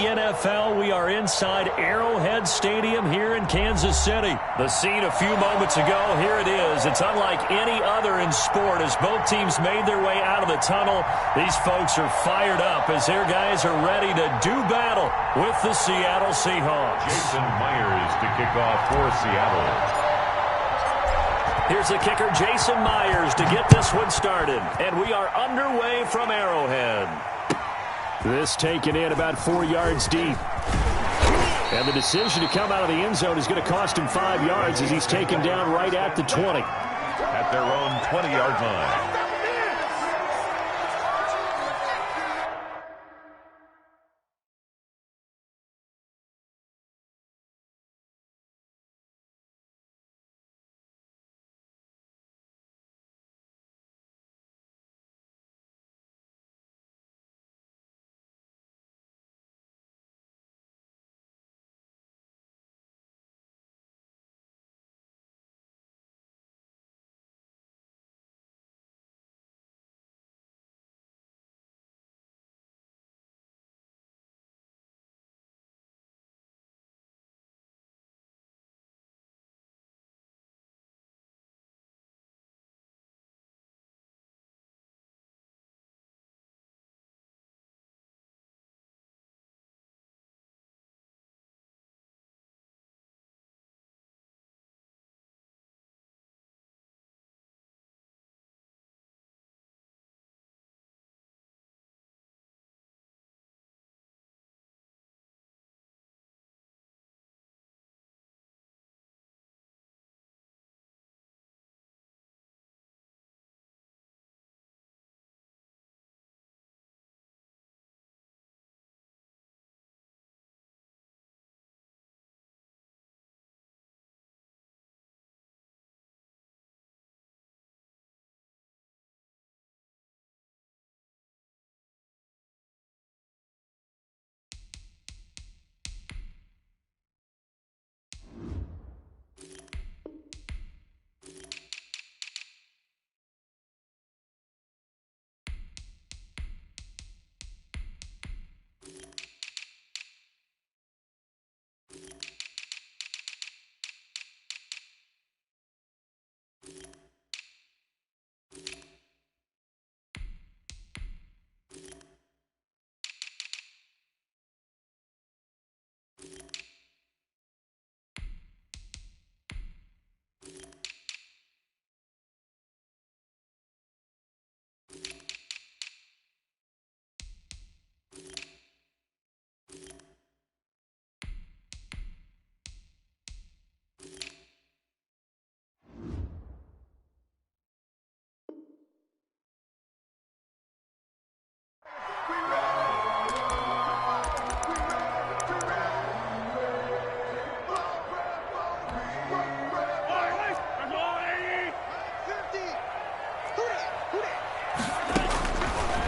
NFL. We are inside Arrowhead Stadium here in Kansas City. The scene a few moments ago, here it is. It's unlike any other in sport as both teams made their way out of the tunnel. These folks are fired up as their guys are ready to do battle with the Seattle Seahawks. Jason Myers to kick off for Seattle. Here's the kicker, Jason Myers, to get this one started. And we are underway from Arrowhead. This taken in about 4 yards deep. And the decision to come out of the end zone is going to cost him 5 yards as he's taken down right at the 20. At their own 20-yard line.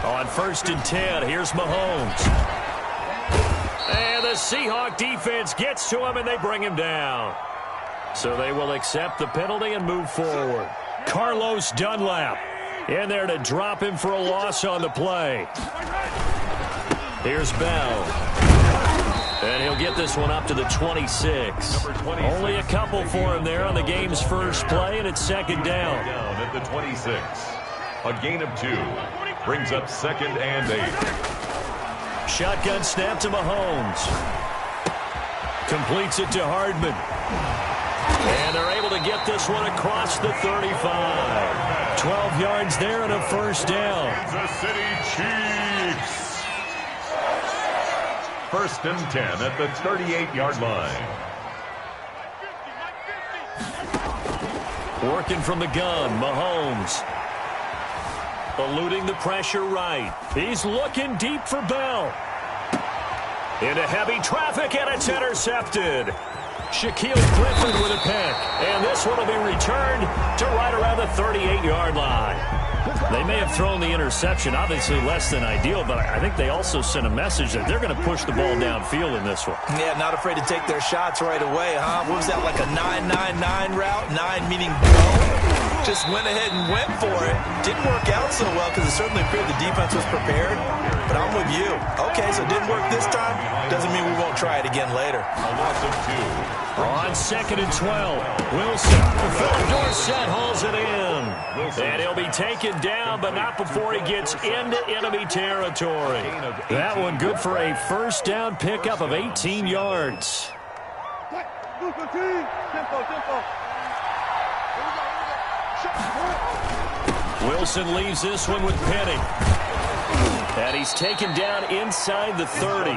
On 1st and 10, here's Mahomes. And the Seahawk defense gets to him, and they bring him down. So they will accept the penalty and move forward. Carlos Dunlap in there to drop him for a loss on the play. Here's Bell. And he'll get this one up to the 26. Only a couple for him there on the game's first play, and it's second down. Down at the 26. A gain of 2. Brings up 2nd and 8. Shotgun snap to Mahomes. Completes it to Hardman. And they're able to get this one across the 35. 12 yards there and a first down. Kansas City Chiefs. 1st and 10 at the 38-yard line. Working from the gun, Mahomes. Eluding the pressure right. He's looking deep for Bell. Into heavy traffic, and it's intercepted. Shaquille Griffin with a pick. And this one will be returned to right around the 38-yard line. They may have thrown the interception, obviously less than ideal, but I think they also sent a message that they're going to push the ball downfield in this one. Yeah, not afraid to take their shots right away, huh? What was that, like a 9-9-9 route? 9 meaning go. Just went ahead and went for it. Didn't work out so well because it certainly appeared the defense was prepared. but I'm with you. Okay, so it didn't work this time. Doesn't mean we won't try it again later. A loss of 2. On 2nd and 12, Wilson. Philip Dorsett hauls it in. And he'll be taken down, but not before he gets into enemy territory. That one good for a first down pickup of 18 yards. Wilson leaves this one with Penny. And he's taken down inside the 30.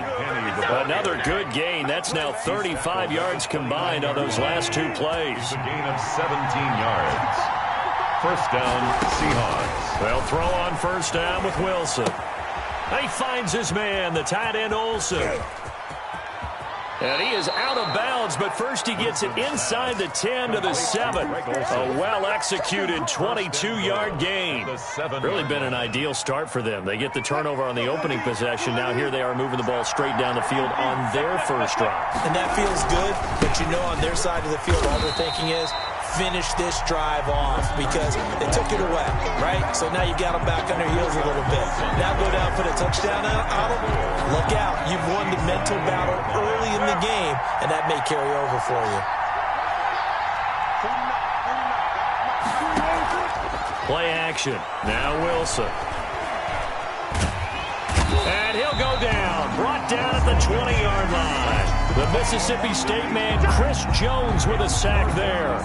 Another good gain. That's now 35 yards combined on those last 2 plays. A gain of 17 yards. First down, Seahawks. They'll throw on first down with Wilson. He finds his man, the tight end Olsen. And he is out of bounds, but first he gets it inside the 10 to the 7. A well-executed 22-yard gain. Really been an ideal start for them. They get the turnover on the opening possession. Now here they are moving the ball straight down the field on their first drive. And that feels good, but you know on their side of the field all they're thinking is, finish this drive off because they took it away, right? So now you got them back on their heels a little bit. Now go down, put a touchdown on them. Look out. You've won the mental battle early in the game, and that may carry over for you. Play action. Now Wilson. And he'll go down. Brought down at the 20-yard line. The Mississippi State man, Chris Jones, with a sack there.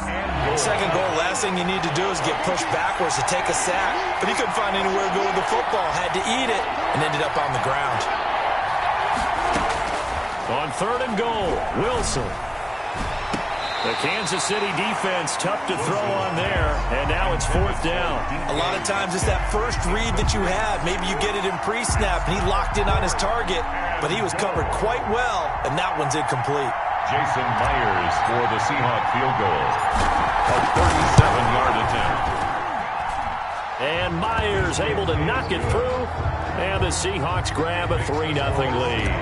Second goal, last thing you need to do is get pushed backwards to take a sack. But he couldn't find anywhere to go with the football. Had to eat it and ended up on the ground. On 3rd and goal, Wilson. The Kansas City defense tough to throw on there, and now it's 4th down. A lot of times it's that first read that you have. Maybe you get it in pre-snap, and he locked in on his target, but he was covered quite well, and that one's incomplete. Jason Myers for the Seahawk field goal. A 37-yard attempt. And Myers able to knock it through, and the Seahawks grab a 3-0 lead.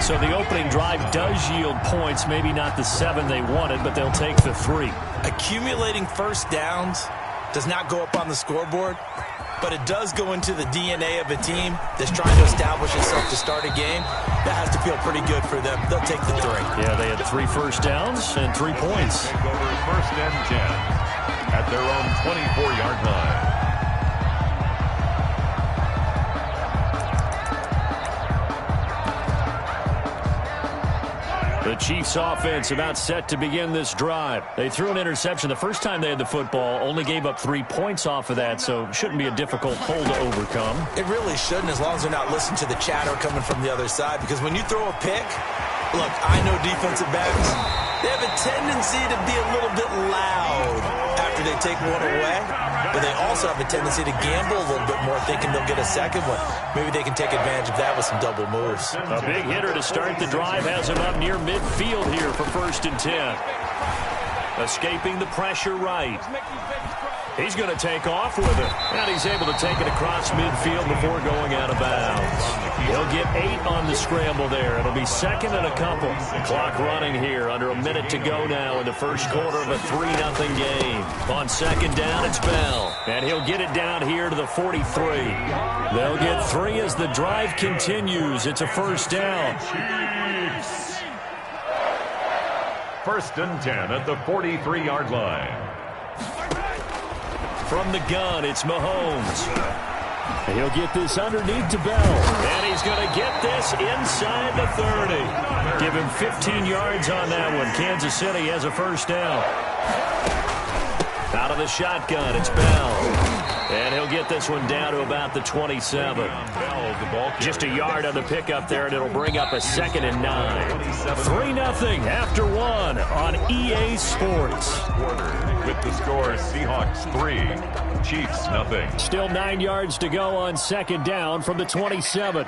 So the opening drive does yield points, maybe not the 7 they wanted, but they'll take the 3. Accumulating first downs does not go up on the scoreboard, but it does go into the DNA of a team that's trying to establish itself to start a game. That has to feel pretty good for them. They'll take the 3. Yeah, they had 3 first downs and 3 points. Take over 1st and 10 at their own 24-yard line. The Chiefs offense about set to begin this drive. They threw an interception the first time they had the football, only gave up 3 points off of that, so shouldn't be a difficult hole to overcome. It really shouldn't, as long as they're not listening to the chatter coming from the other side, because when you throw a pick, look, I know defensive backs, they have a tendency to be a little bit loud after they take one away, but they also have a tendency to gamble a little bit more, thinking they'll get a second one. Maybe they can take advantage of that with some double moves. A big hitter to start the drive has him up near midfield here for 1st and 10. Escaping the pressure right. He's going to take off with it. And he's able to take it across midfield before going out of bounds. He'll get 8 on the scramble there. It'll be 2nd and a couple. Clock running here. Under a minute to go now in the first quarter of a 3-0 game. On 2nd down, it's Bell. And he'll get it down here to the 43. They'll get 3 as the drive continues. It's a first down. Chiefs. 1st and 10 at the 43-yard line. From the gun, it's Mahomes. He'll get this underneath to Bell. And he's going to get this inside the 30. Give him 15 yards on that one. Kansas City has a first down. Out of the shotgun, it's Bell. And he'll get this one down to about the 27. Just a yard on the pickup there, and it'll bring up a 2nd and 9. 3-0 after 1 on EA Sports. With the score, Seahawks 3, Chiefs 0. Still 9 yards to go on 2nd down from the 27.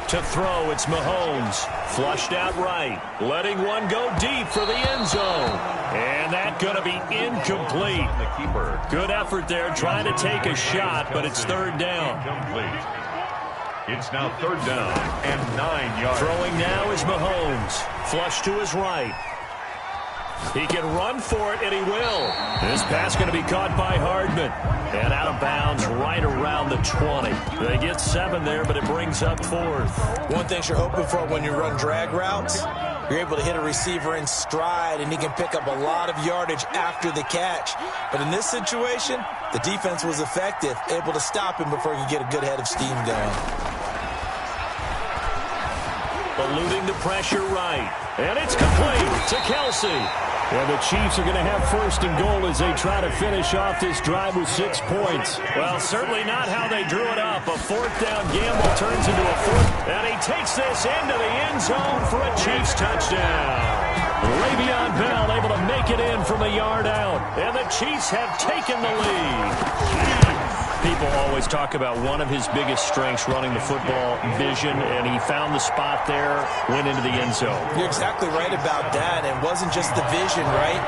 To throw, it's Mahomes. Flushed out right. Letting one go deep for the end zone. And that's going to be incomplete. Good effort there trying to take a shot, but it's 3rd down. It's now 3rd down and 9 yards. Throwing now is Mahomes. Flush to his right. He can run for it, and he will. This pass going to be caught by Hardman. And out of bounds right around the 20. They get 7 there, but it brings up 4th. One thing you're hoping for when you run drag routes, you're able to hit a receiver in stride, and he can pick up a lot of yardage after the catch. But in this situation, the defense was effective, able to stop him before he could get a good head of steam going. Eluding the pressure right. And it's complete to Kelsey. And the Chiefs are going to have 1st and goal as they try to finish off this drive with 6 points. Well, certainly not how they drew it up. A 4th down gamble turns into a 4th. And he takes this into the end zone for a Chiefs touchdown. Le'Veon Bell able to make it in from a yard out. And the Chiefs have taken the lead. People always talk about one of his biggest strengths running the football, vision, and he found the spot there, went into the end zone. You're exactly right about that. It wasn't just the vision, right?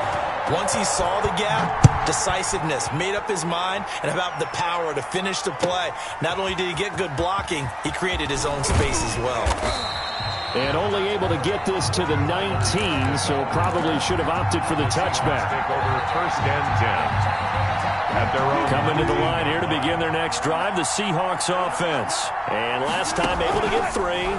Once he saw the gap, decisiveness, made up his mind, and about the power to finish the play. Not only did he get good blocking, he created his own space as well. And only able to get this to the 19, so probably should have opted for the touchback. Take over 1st and 10. Coming to the line here to begin their next drive, the Seahawks offense. And last time able to get 3.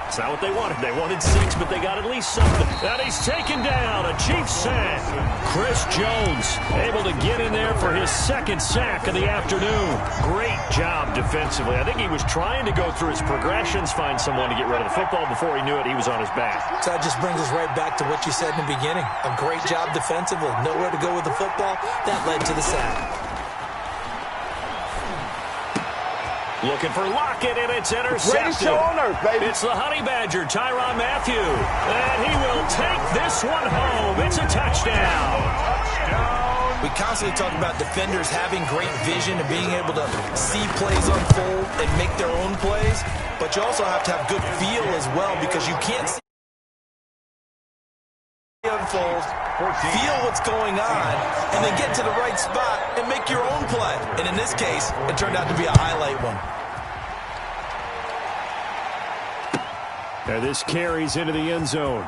It's not what they wanted. They wanted 6, but they got at least something. And he's taken down. A Chiefs sack. Chris Jones able to get in there for his 2nd sack of the afternoon. Great job defensively. I think he was trying to go through his progressions, find someone to get rid of the football. Before he knew it, he was on his back. So that just brings us right back to what you said in the beginning. A great job defensively. Nowhere to go with the football. That led to the sack. Looking for Lockett, and it's intercepted. It's the Honey Badger, Tyrann Mathieu. And he will take this one home. It's a touchdown. We constantly talk about defenders having great vision and being able to see plays unfold and make their own plays. But you also have to have good feel as well, because you can't see unfold, feel what's going on, and then get to the right spot and make your own play. And in this case, it turned out to be a highlight one. And this carries into the end zone.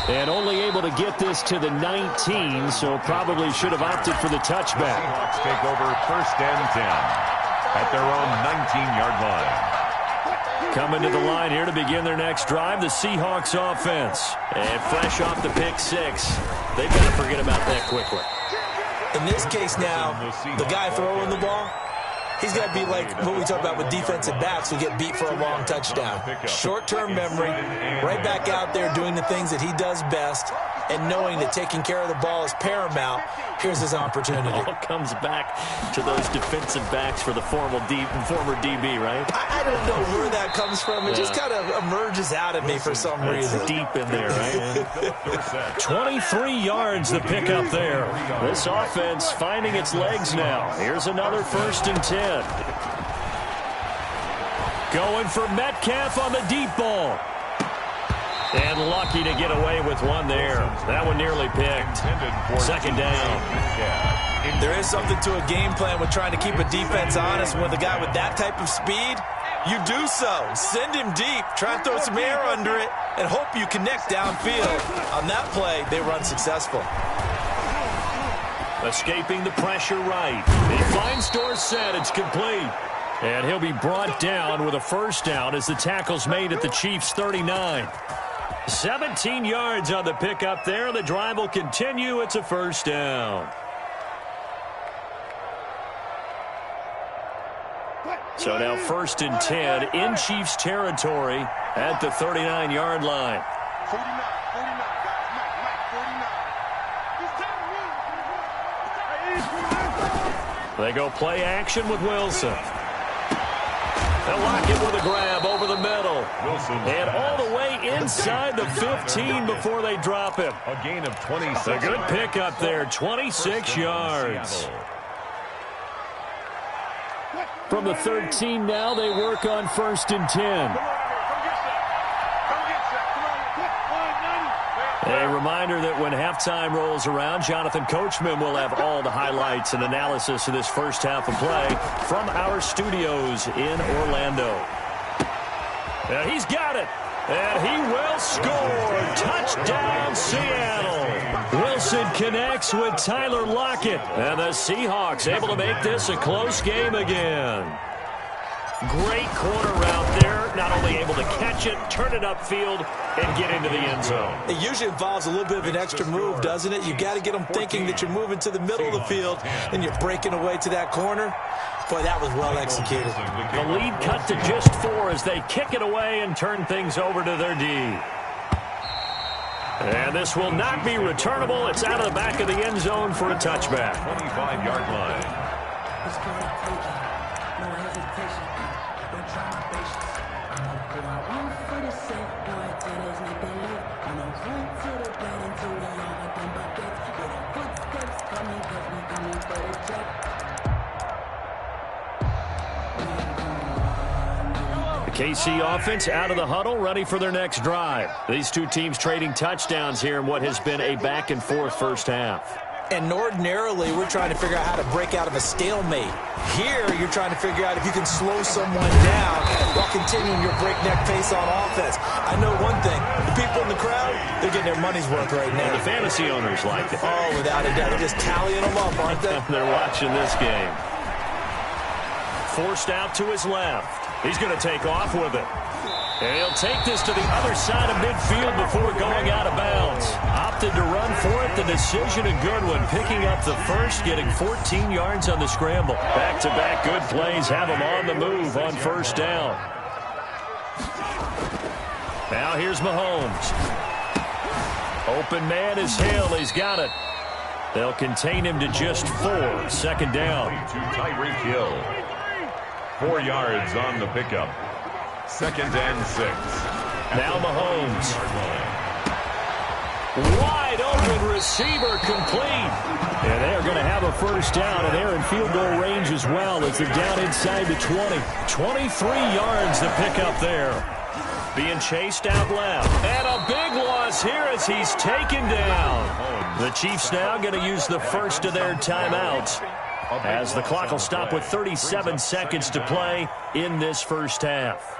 And only able to get this to the 19, so probably should have opted for the touchback. Seahawks take over 1st and 10 at their own 19-yard line. Coming to the line here to begin their next drive, the Seahawks offense. And fresh off the pick 6, they've got to forget about that quickly. In this case now, the guy throwing the ball, he's got to be like what we talk about with defensive backs who get beat for a long touchdown. Short-term memory, right back out there doing the things that he does best, and knowing that taking care of the ball is paramount. Here's his opportunity. It all comes back to those defensive backs for the former DB, right? I don't know where that comes from. It just kind of emerges out of me for some reason. It's deep in there, right? 23 yards the pickup there. This offense finding its legs now. Here's another 1st and 10. Going for Metcalf on the deep ball. And lucky to get away with one there. That one nearly picked. 2nd down. There is something to a game plan with trying to keep a defense honest. With a guy with that type of speed, you do so. Send him deep. Try and throw some air under it and hope you connect downfield. On that play, they run successful. Escaping the pressure right. He finds Dorsett. It's complete. And he'll be brought down with a 1st down as the tackle's made at the Chiefs' 39. 17 yards on the pickup there. The drive will continue. It's a 1st down. So now 1st and 10 in Chiefs territory at the 39-yard line. 49. They go play action with Wilson. They'll lock it with a grab over the middle. Wilson. And all the way inside the 15 before they drop him. A gain of 26. A good pickup there, 26 yards. From the 13 now, they work on 1st and 10. A reminder that when halftime rolls around, Jonathan Coachman will have all the highlights and analysis of this first half of play from our studios in Orlando. He's got it. And he will score. Touchdown, Seattle. Wilson connects with Tyler Lockett. And the Seahawks able to make this a close game again. Great corner route there. Not only able to catch it, turn it upfield, and get into the end zone. It usually involves a little bit of an extra move, doesn't it? You got to get them thinking that you're moving to the middle of the field and you're breaking away to that corner. Boy, that was well executed. The lead cut to just 4 as they kick it away and turn things over to their D. And this will not be returnable. It's out of the back of the end zone for a touchback. 25-yard line. KC offense out of the huddle, ready for their next drive. These two teams trading touchdowns here in what has been a back-and-forth first half. And ordinarily, we're trying to figure out how to break out of a stalemate. Here, you're trying to figure out if you can slow someone down while continuing your breakneck pace on offense. I know one thing. The people in the crowd, they're getting their money's worth right now. And the fantasy owners like it. Oh, without a doubt. They're just tallying them up, aren't they? They're watching this game. Forced out to his left. He's going to take off with it. And he'll take this to the other side of midfield before going out of bounds. Opted to run for it. The decision a good one. Picking up the first, getting 14 yards on the scramble. Back-to-back good plays have him on the move on first down. Now here's Mahomes. Open man is Hill. He's got it. They'll contain him to just 4. Second down. To Tyreek Hill. 4 yards on the pickup. Second and 6. Now Mahomes. Wide open receiver complete. And they're going to have a first down, and they're in field goal range as well as they're down inside the 20. 23 yards to pick up there. Being chased out left. And a big loss here as he's taken down. The Chiefs now going to use the first of their timeouts, as the clock will stop with 37 seconds to play in this first half.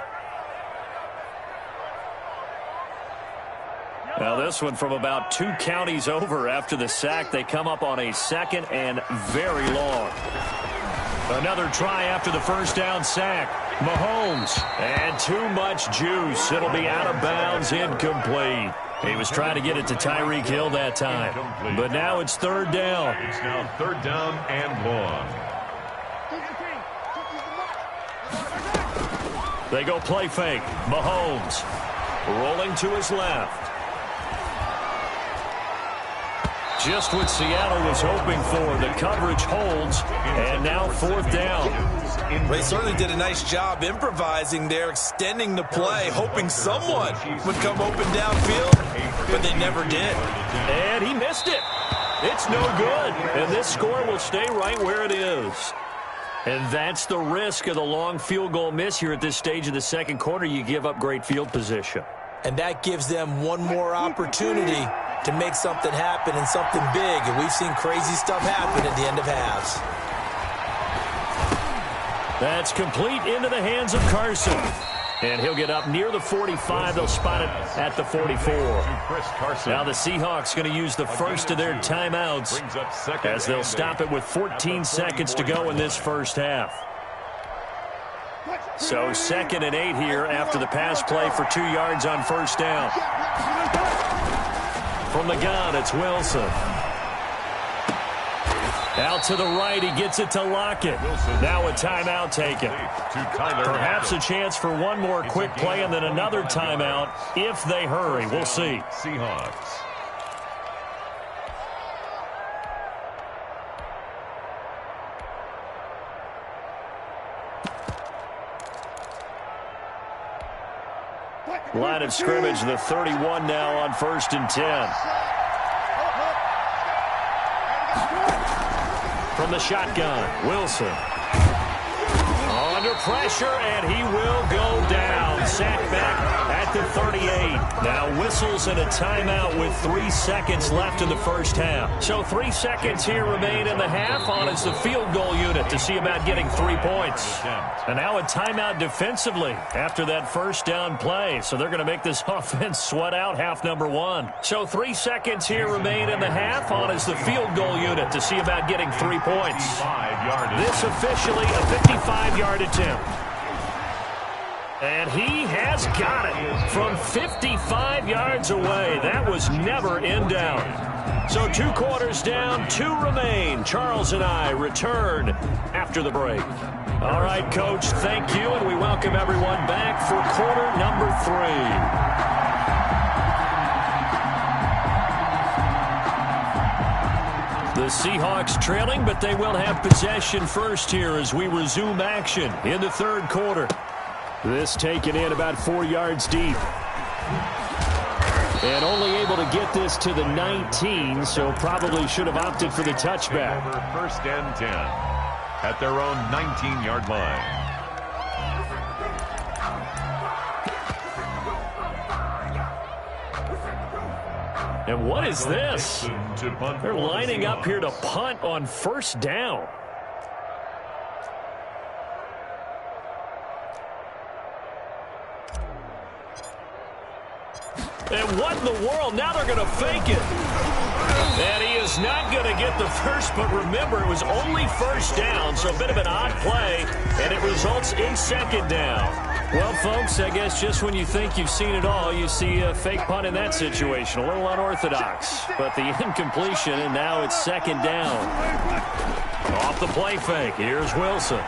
Now this one from about 2 counties over after the sack. They come up on a second and very long. Another try after the first down sack. Mahomes. And too much juice. It'll be out of bounds, incomplete. He was trying to get it to Tyreek Hill that time. But now it's third down. It's now third down and long. They go play fake. Mahomes rolling to his left. Just what Seattle was hoping for. The coverage holds, and now fourth down. They certainly did a nice job improvising there, extending the play, hoping someone would come open downfield, but they never did. And he missed it. It's no good, and this score will stay right where it is. And that's the risk of the long field goal miss here at this stage of the second quarter. You give up great field position. And that gives them one more opportunity to make something happen and something big. And we've seen crazy stuff happen at the end of halves. That's complete into the hands of Carson. And he'll get up near the 45. They'll spot it at the 44. Now the Seahawks going to use the first of their timeouts as they'll stop it with 14 seconds to go in this first half. So second and 8 here after the pass play for 2 yards on first down. From the gun, it's Wilson. Out to the right, he gets it to Lockett. Now a timeout taken. Perhaps a chance for one more quick play and then another timeout if they hurry. We'll see. Seahawks. Line of scrimmage, the 31 now on 1st and 10. From the shotgun, Wilson. Under pressure, and he will go down. Sacked back at at the 38. Now whistles and a timeout with 3 seconds left in the first half. So 3 seconds here remain in the half. On is the field goal unit to see about getting 3 points. And now a timeout defensively after that first down play. So they're going to make this offense sweat out half number 1. So 3 seconds here remain in the half. On is the field goal unit to see about getting 3 points. This officially a 55-yard attempt. And he has got it from 55 yards away. That was never in doubt. So 2 quarters down, 2 remain. Charles and I return after the break. All right, Coach, thank you, and we welcome everyone back for quarter number 3. The Seahawks trailing, but they will have possession first here as we resume action in the third quarter. This taken in about 4 yards deep. And only able to get this to the 19, so probably should have opted for the touchback. First and 10 at their own 19-yard line. And what is this? They're lining up here to punt on first down. And what in the world? Now they're going to fake it. And he is not going to get the first, but remember, it was only first down, so a bit of an odd play, and it results in second down. Well, folks, I guess just when you think you've seen it all, you see a fake punt in that situation. A little unorthodox, but the incompletion, and now it's second down. Off the play fake, here's Wilson.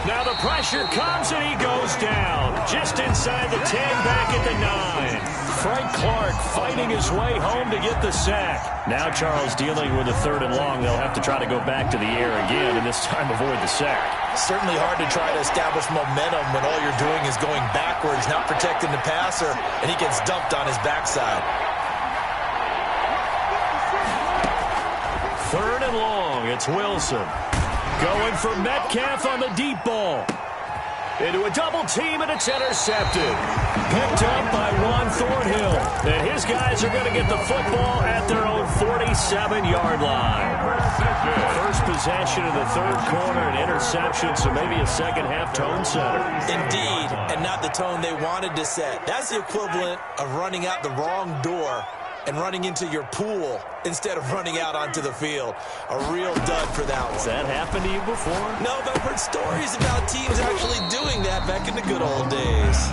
Now the pressure comes, and he goes down. Just inside the 10, back at the 9. Frank Clark fighting his way home to get the sack. Now Charles dealing with a 3rd and long. They'll have to try to go back to the air again, and this time avoid the sack. Certainly hard to try to establish momentum when all you're doing is going backwards, not protecting the passer, and he gets dumped on his backside. 3rd and long, it's Wilson. Going for Metcalf on the deep ball. Into a double team, and it's intercepted. Picked up by Juan Thornhill. And his guys are going to get the football at their own 47-yard line. First possession of the third quarter, an interception, so maybe a second-half tone setter. Indeed, and not the tone they wanted to set. That's the equivalent of running out the wrong door and running into your pool instead of running out onto the field. A real dud for that one. Has that happened to you before? No, but I've heard stories about teams actually doing that back in the good old days.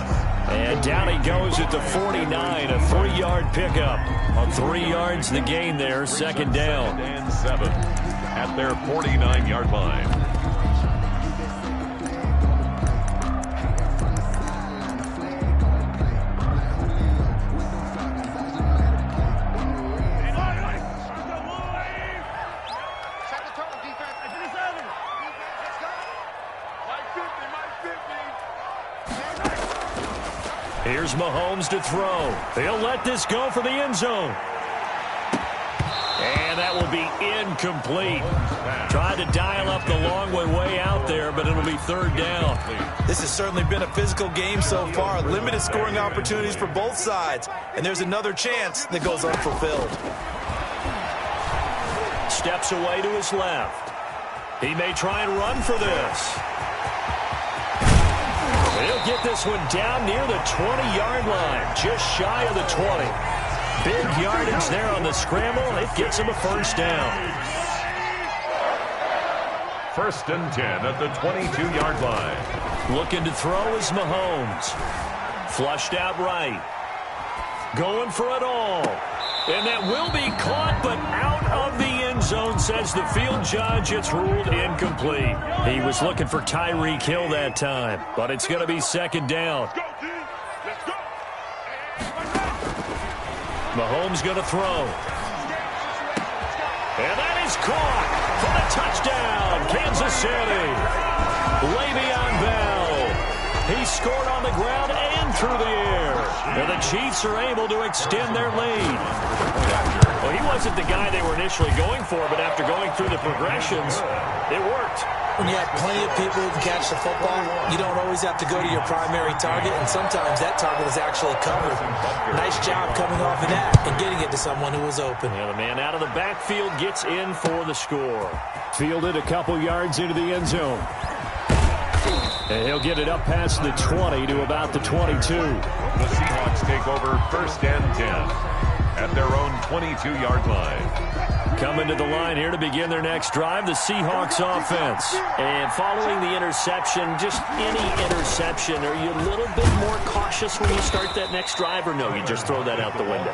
And down he goes at the 49, a 3-yard pickup. On 3 yards the gain there, second down. And 7 at their 49-yard line. Here's Mahomes to throw. He'll let this go for the end zone. And that will be incomplete. Tried to dial up the long way out there, but it'll be third down. This has certainly been a physical game so far. Limited scoring opportunities for both sides. And there's another chance that goes unfulfilled. Steps away to his left. He may try and run for this. He'll get this one down near the 20-yard line, just shy of the 20. Big yardage there on the scramble. It gets him a first down. First and 10 at the 22-yard line. Looking to throw is Mahomes. Flushed out right. Going for it all. And that will be caught, but out of the end zone, says the field judge. It's ruled incomplete. He was looking for Tyreek Hill that time, but it's going to be second down. Mahomes going to throw. And that is caught for the touchdown, Kansas City. Le'Veon Bell. He scored on the ground and through the air. And the Chiefs are able to extend their lead. Well, he wasn't the guy they were initially going for, but after going through the progressions, it worked. When you have plenty of people who can catch the football, you don't always have to go to your primary target, and sometimes that target is actually covered. Nice job coming off of that and getting it to someone who was open. Yeah, the man out of the backfield gets in for the score. Fielded a couple yards into the end zone. And he'll get it up past the 20 to about the 22. The Seahawks take over 1st and 10 at their own 22-yard line. Coming to the line here to begin their next drive, the Seahawks offense. And following the interception, just any interception, are you a little bit more cautious when you start that next drive, or no, you just throw that out the window?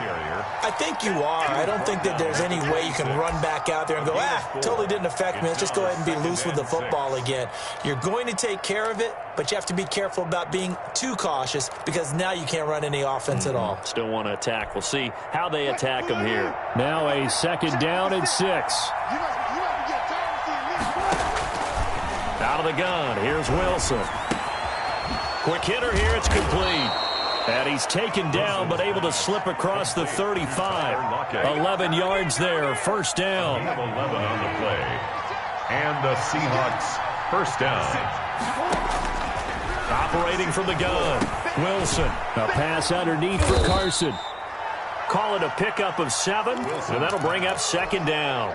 I think you are. I don't think that there's any way you can run back out there and go, totally didn't affect me. Let's just go ahead and be loose with the football again. You're going to take care of it, but you have to be careful about being too cautious because now you can't run any offense at all. Still want to attack. We'll see how they attack them here. Now a 2nd down and 6. Out of the gun, here's Wilson. Quick hitter here, it's complete. And he's taken down, but able to slip across the 35. 11 yards there, 1st down. 11 on the play. And the Seahawks 1st down. Operating from the gun, Wilson. A pass underneath for Carson. Call it a pickup of 7, and that'll bring up 2nd down.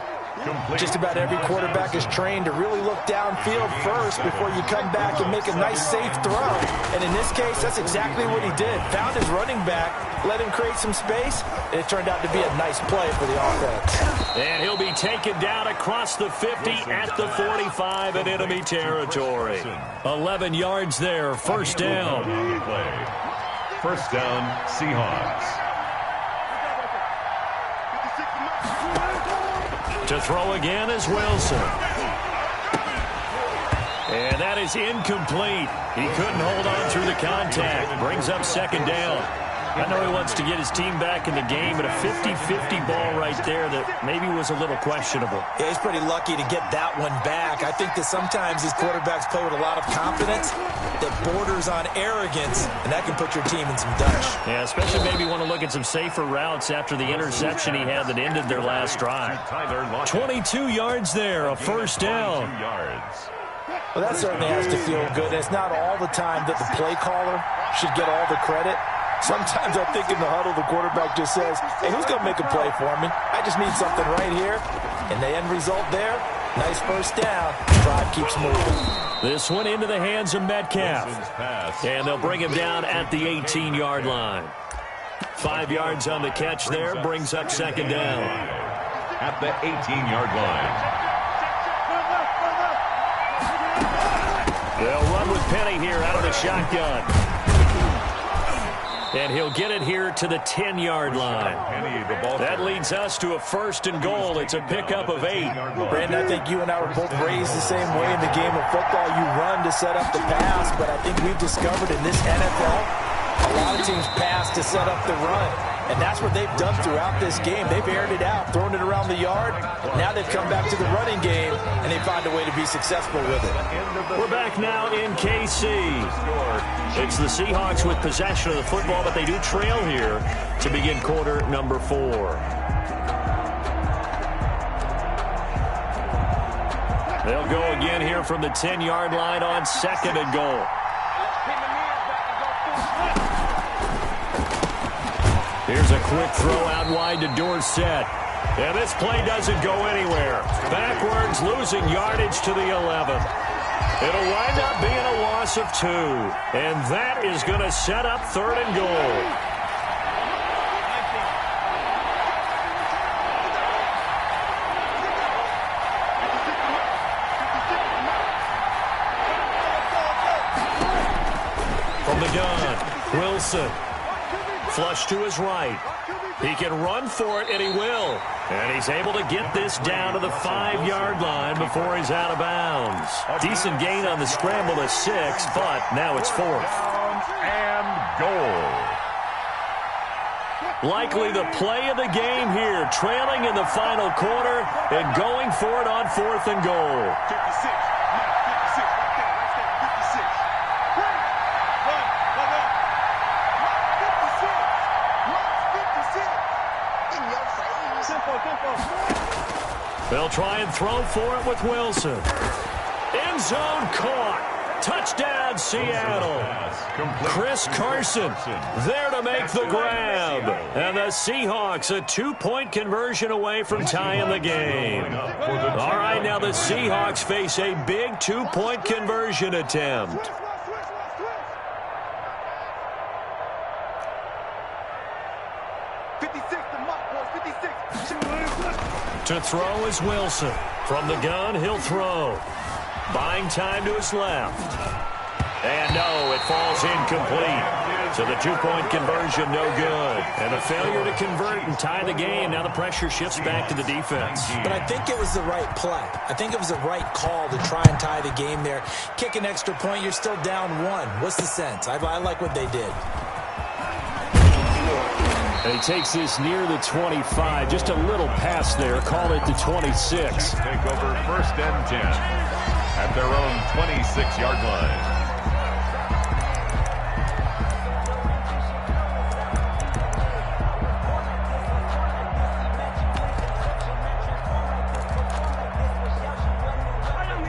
Just about every quarterback is trained to really look downfield first before you come back and make a nice, safe throw. And in this case, that's exactly what he did. Found his running back, let him create some space, and it turned out to be a nice play for the offense. And he'll be taken down across the 50 at the 45 in enemy territory. 11 yards there, 1st down. 1st down, Seahawks. To throw again is Wilson. And that is incomplete. He couldn't hold on through the contact. Brings up 2nd down. I know he wants to get his team back in the game, but a 50-50 ball right there that maybe was a little questionable. Yeah, he's pretty lucky to get that one back. I think that sometimes these quarterbacks play with a lot of confidence that borders on arrogance, and that can put your team in some dutch. Yeah, especially maybe want to look at some safer routes after the interception he had that ended their last drive. 22 yards there, a 1st down. Well, that certainly has to feel good. It's not all the time that the play caller should get all the credit. Sometimes I think in the huddle, the quarterback just says, hey, who's going to make a play for me? I just need something right here. And the end result there, nice 1st down. Drive keeps moving. This one into the hands of Metcalf. And they'll bring him down at the 18-yard line. 5 yards on the catch there, brings up 2nd down. At the 18-yard line. They'll run with Penny here out of the shotgun. And he'll get it here to the 10-yard line. That leads us to a 1st and goal. It's a pickup of 8. Brandon, I think you and I were both raised the same way in the game of football. You run to set up the pass, but I think we've discovered in this NFL, a lot of teams pass to set up the run. And that's what they've done throughout this game. They've aired it out, thrown it around the yard. Now they've come back to the running game, and they find a way to be successful with it. We're back now in KC. It's the Seahawks with possession of the football, but they do trail here to begin quarter number 4. They'll go again here from the 10-yard line on 2nd and goal. Here's a quick throw out wide to Dorsett. And this play doesn't go anywhere. Backwards, losing yardage to the 11. It'll wind up being a loss of 2. And that is going to set up 3rd and goal. From the gun, Wilson. Flush to his right. He can run for it, and he will. And he's able to get this down to the 5-yard line before he's out of bounds. Decent gain on the scramble to 6, but now it's 4th. And goal. Likely the play of the game here, trailing in the final quarter and going for it on 4th and goal. 56. They'll try and throw for it with Wilson. End zone, caught. Touchdown, Seattle. Chris Carson there to make the grab. And the Seahawks a 2-point conversion away from tying the game. All right, now the Seahawks face a big 2-point conversion attempt. To throw is Wilson. From the gun, he'll throw. Buying time to his left. And no, it falls incomplete. So the 2-point conversion, no good. And a failure to convert and tie the game. Now the pressure shifts back to the defense. But I think it was the right play. I think it was the right call to try and tie the game there. Kick an extra point, you're still down 1. What's the sense? I like what they did. And he takes this near the 25. Just a little pass there. Call it the 26. Take over 1st and 10 at their own 26-yard line.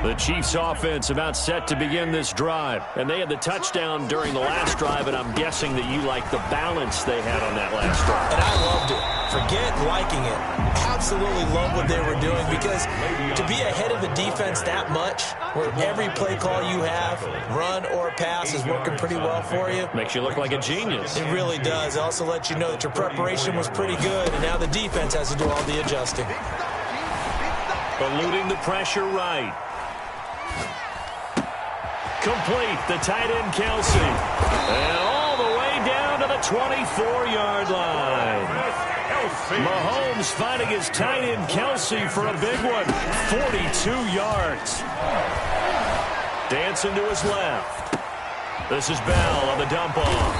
The Chiefs offense about set to begin this drive. And they had the touchdown during the last drive, and I'm guessing that you like the balance they had on that last drive. And I loved it. Forget liking it. Absolutely love what they were doing, because to be ahead of the defense that much, where every play call you have, run or pass, is working pretty well for you. Makes you look like a genius. It really does. It also lets you know that your preparation was pretty good, and now the defense has to do all the adjusting. Eluding the pressure right. Complete, the tight end Kelsey. And all the way down to the 24-yard line. Mahomes finding his tight end Kelsey for a big one. 42 yards. Dancing to his left. This is Bell on the dump off.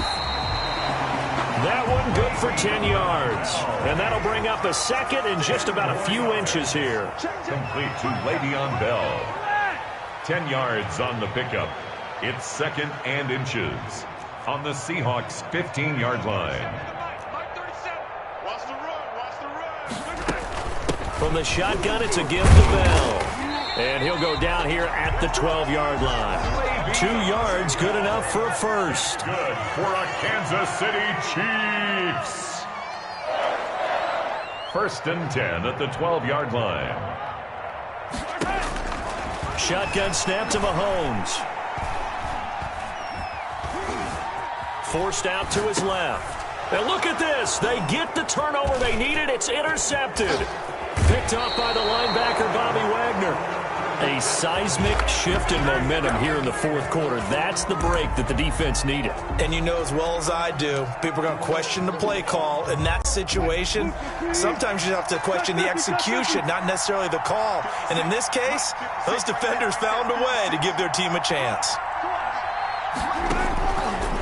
That one good for 10 yards. And that'll bring up a second and just about a few inches here. Complete to Le'Veon Bell. 10 yards on the pickup. It's 2nd and inches on the Seahawks' 15-yard line. From the shotgun, it's a give to Bell. And he'll go down here at the 12-yard line. 2 yards, good enough for a first. Good for a Kansas City Chiefs. 1st and 10 at the 12-yard line. Shotgun snap to Mahomes. Forced out to his left. And look at this. They get the turnover they needed. It's intercepted. Picked off by the linebacker, Bobby Wagner. A seismic shift in momentum here in the 4th quarter. That's the break that the defense needed. And you know as well as I do, people are going to question the play call. In that situation, sometimes you have to question the execution, not necessarily the call. And in this case, those defenders found a way to give their team a chance.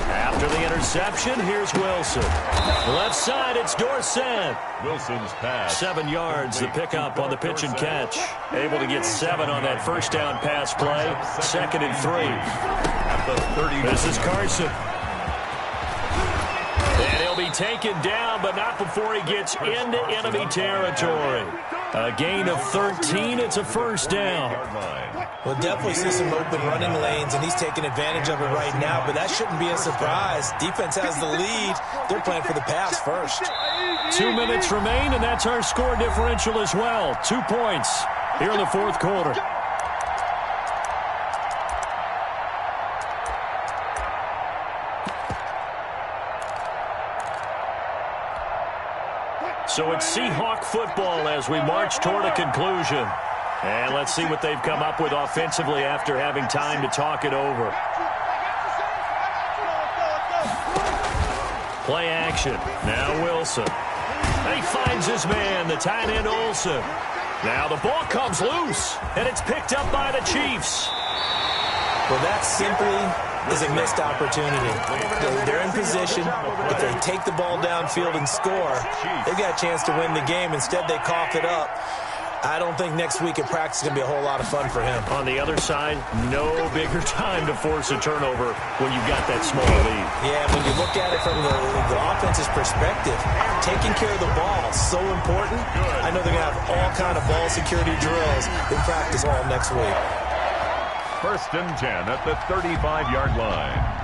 After the interception, here's Wilson. Left side, it's Dorsett. Wilson's pass. 7 yards, the pickup on the pitch and catch. Able to get 7 on that first down pass play. 2nd and 3. At the 30. This is Carson. And he'll be taken down, but not before he gets into enemy territory. A gain of 13. It's a first down. We'll definitely see some open running lanes, and he's taking advantage of it right now, but that shouldn't be a surprise. Defense has the lead. They're playing for the pass first. 2 minutes remain, and that's our score differential as well. 2 points here in the 4th quarter. So it's Seahawk football as we march toward a conclusion. And let's see what they've come up with offensively after having time to talk it over. Play action. Now Wilson. He finds his man, the tight end Olsen. Now the ball comes loose, and it's picked up by the Chiefs. Well, that simply is a missed opportunity. They're in position. If they take the ball downfield and score, they've got a chance to win the game. Instead, they cough it up. I don't think next week at practice is going to be a whole lot of fun for him. On the other side, no bigger time to force a turnover when you've got that small lead. Yeah, when you look at it from the offense's perspective, taking care of the ball is so important. I know they're going to have all kind of ball security drills in practice all next week. First and 10 at the 35-yard line.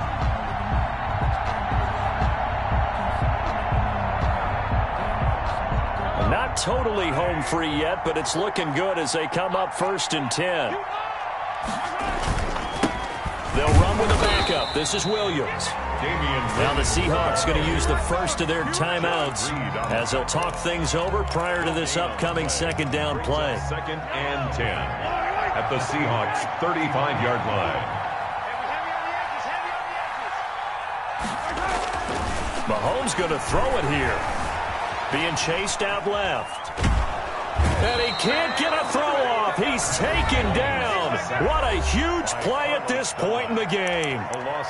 Not totally home free yet, but it's looking good as they come up first and 10. They'll run with a backup. This is Williams. Now the Seahawks going to use the first of their timeouts as they'll talk things over prior to this upcoming second down play. Second and 10 at the Seahawks 35-yard line. Mahomes going to throw it here. Being chased out left. And he can't get a throw off. He's taken down. What a huge play at this point in the game.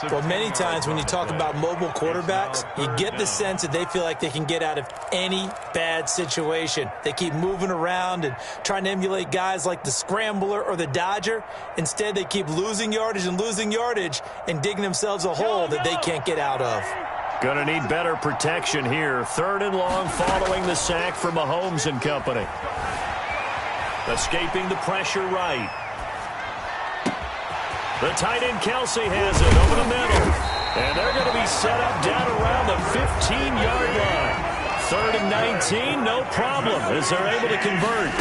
Well, many times when you talk about mobile quarterbacks, you get the sense that they feel like they can get out of any bad situation. They keep moving around and trying to emulate guys like the Scrambler or the Dodger. Instead, they keep losing yardage and digging themselves a hole that they can't get out of. Gonna need better protection here. Third and long following the sack from Mahomes and company. Escaping the pressure right. The tight end Kelsey has it over the middle. And they're going to be set up down around the 15-yard line. Third and 19, no problem as they're able to convert.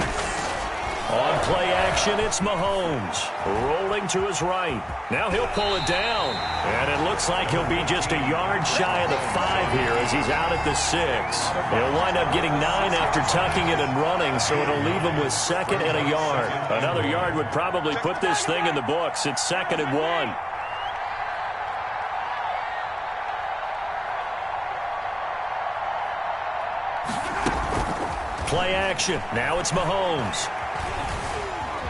On play action, it's Mahomes. Rolling to his right. Now he'll pull it down. And it looks like he'll be just a yard shy of the 5 here as he's out at the 6. He'll wind up getting 9 after tucking it and running, so it'll leave him with second and a yard. Another yard would probably put this thing in the books. It's second and 1. Play action. Now it's Mahomes.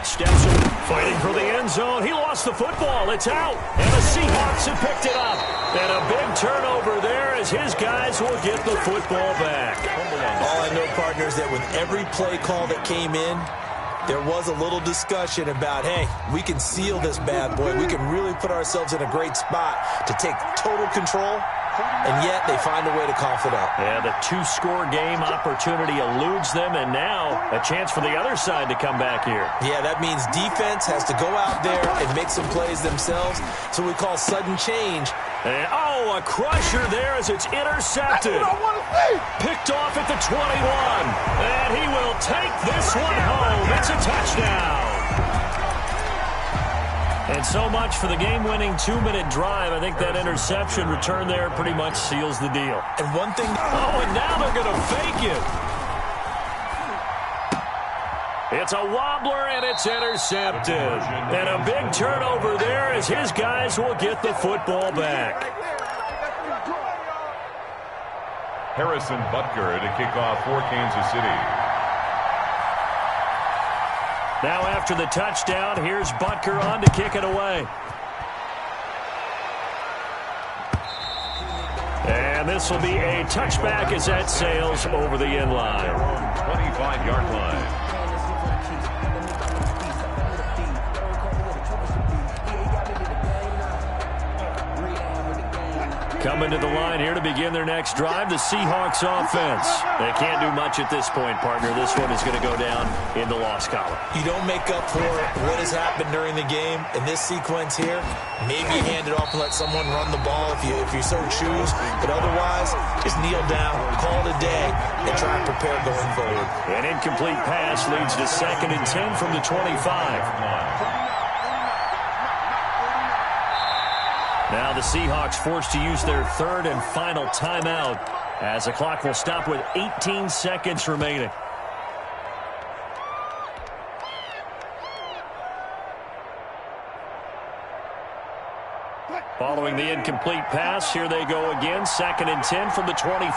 Steps in, fighting for the end zone. He lost the football. It's out. And the Seahawks have picked it up. And a big turnover there as his guys will get the football back. All I know, partners, that with every play call that came in, there was a little discussion about, hey, we can seal this bad boy. We can really put ourselves in a great spot to take total control. And yet they find a way to cough it up. Yeah, the 2-score game opportunity eludes them, and now a chance for the other side to come back here. Yeah, that means defense has to go out there and make some plays themselves. So we call sudden change. And, oh, a crusher there as it's intercepted. Picked off at the 21. And he will take this one home. It's a touchdown. And so much for the game-winning 2-minute drive. I think that interception return there pretty much seals the deal. And one thing... Oh, and now they're going to fake it. It's a wobbler, and it's intercepted. And a big turnover there as his guys will get the football back. Harrison Butker to kick off for Kansas City. Now after the touchdown, here's Butker on to kick it away. And this will be a touchback as that sails over the end line. 25-yard line. Coming to the line here to begin their next drive, the Seahawks offense. They can't do much at this point, partner. This one is going to go down in the loss column. You don't make up for what has happened during the game. In this sequence here, maybe you hand it off and let someone run the ball if you so choose. But otherwise, just kneel down, call it a day, and try and prepare going forward. An incomplete pass leads to second and 10 from the 25. Now the Seahawks forced to use their third and final timeout as the clock will stop with 18 seconds remaining. Following the incomplete pass, here they go again, second and 10 from the 25.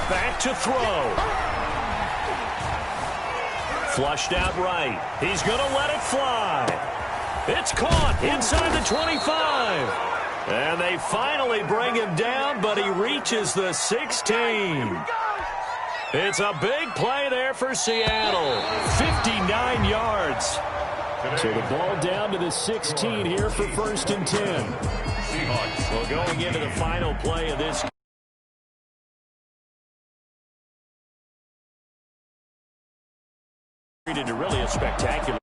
Back to throw. Flushed out right. He's going to let it fly. It's caught inside the 25. And they finally bring him down, but he reaches the 16. It's a big play there for Seattle. 59 yards. So the ball down to the 16 here for first and 10. Seahawks. Well, going into the final play of this Into really a spectacular